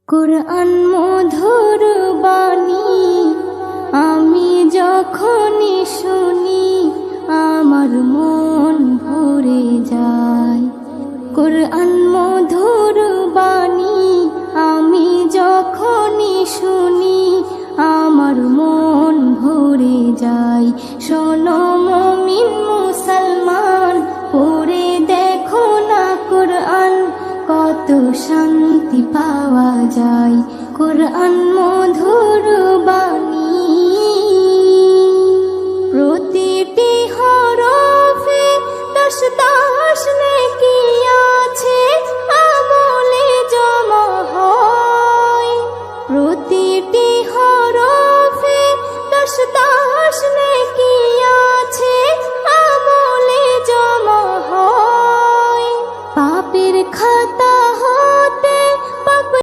কুরআন মধুর বাণী আমি যখনই শুনি আমার মন ভরে যায়। কুরআন মধুর বাণী আমি যখনই শুনি আমার মন ভরে যায়। শোনো মুমিন মুসলমান, পড়ে দেখো না কুরআন, কত শান্তি পাওয়া যায়। কুরআন মধুর বাণী, প্রতিটি হরফে 10 নেকি আছে, আমলে জমা হয়।